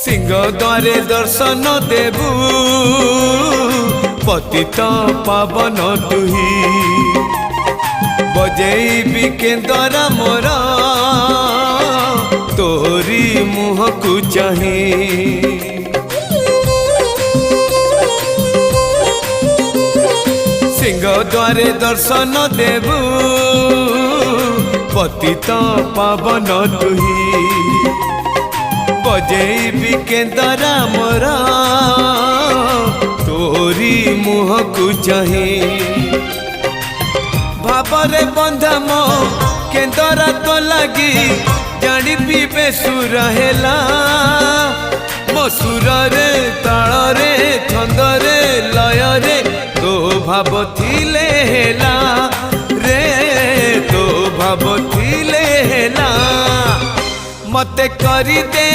सिंह द्वारे दर्शन देबू पतित पावन तुही बजेबी केंदरा मोर तोरी मुह को चाही सिंह द्वारे दर्शन देबू पतित पावन तुही बजेबी केंदरा मोर तोरी मुह को चाही भावरे बंधा मो केंदरा तो लगी जानी पीबे सुर हेला मो सुर रे ताल रे छंद रे लय रे तो भाव थिले हेला रे तो भाव थिले हेला मते करी दे